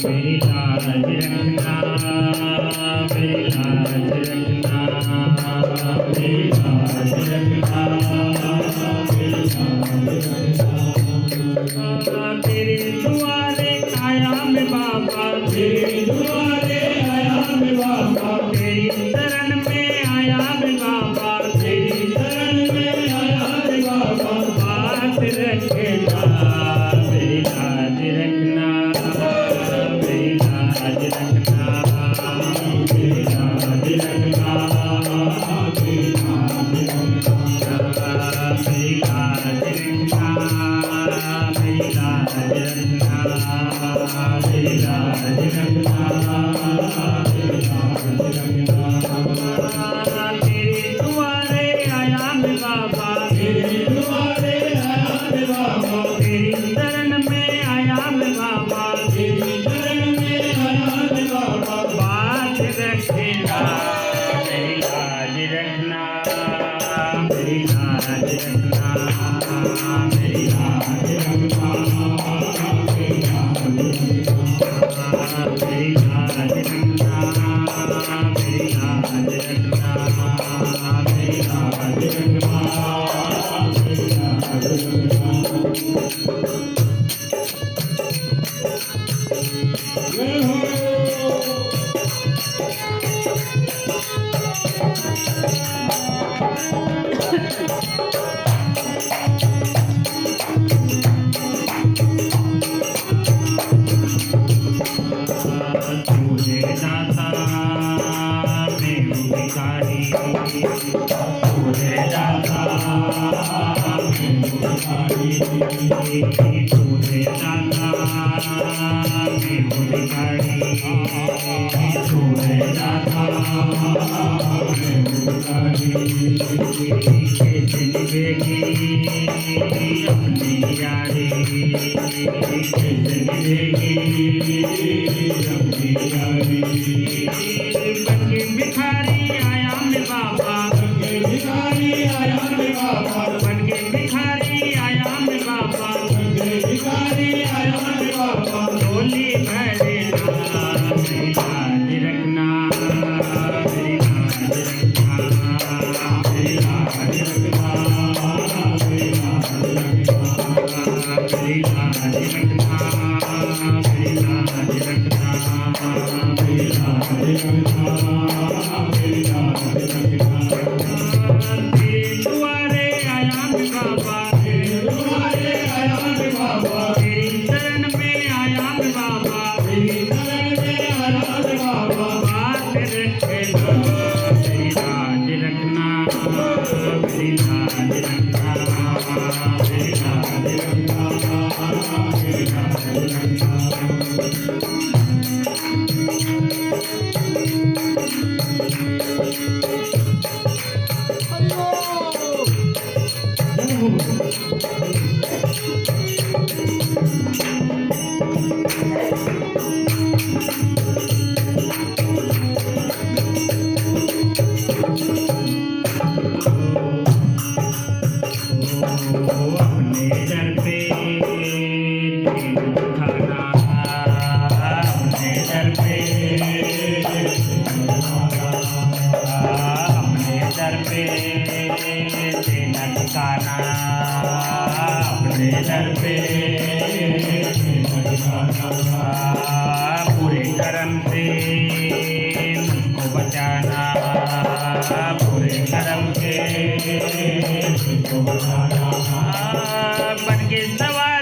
मेरी लाज रखना, मेरी लाज रखना, मेरी लाज रखना, मेरी लाज रखना। तेरे दुआरे आया मैं बाबा, तेरे दुआरे आया मैं बाबा, तेरी शरण में आया मैं बाबा, तेरी शरण में आया मैं बाबा। बात रखना, मेरी लाज रखना, मेरी लाज रखना, मेरी लाज रखना, मेरी लाज रखना, मेरी लाज रखना, मेरी लाज रखना, मेरी लाज रखना, मेरी लाज रखना। तेरे दुआरे आया मैं बाबा, तेरे दुआरे आया मैं बाबा, तेरी शरण में आया मैं बाबा, तेरी शरण में आया मैं बाबा। बात रखना, मेरी लाज रखना, मेरी लाज रखना, मेरी लाज रखना, मेरी लाज रखना, मेरी लाज रखना, मेरी लाज रखना, मेरी लाज रखना, मेरी लाज रखना। जय हो। तूने दाता मैं हूँ भिखारी, तूने दाता मैं हूँ भिखारी, तूने दाता मैं हूँ भिखारी, तूने दाता मैं हूँ भिखारी। कैसे निभेगी अपनी यारी, कैसे निभेगी अपनी यारी। बनके भिखारी आया मैं बाबा, बनके भिखारी आया मैं बाबा, बनके भिखारी आया मैं बाबा, बनके भिखारी आया मैं बाबा। झोली भरना, मेरी लाज रखना, मेरी लाज रखना, मेरी लाज रखना, मेरी लाज रखना, मेरी लाज रखना, मेरी लाज रखना, मेरी लाज रखना, मेरी लाज रखना। तेरे दुआरे आया मैं बाबा, तेरे दुआरे आया मैं बाबा, तेरी शरण में आया मैं बाबा, तेरी शरण में आया मैं बाबा। बात रखना, मेरी लाज रखना, मेरी लाज रखना, मेरी लाज रखना, मेरी लाज रखना। अपने दर पे दिल दुखाना, अपने दर पे अपने दर पे दिल दुखाना, अपने दर पे दिल दुखाना। पूरे कर्म से मुझको बचाना, पूरे कर्म से मुझको बचाना। बन के सवार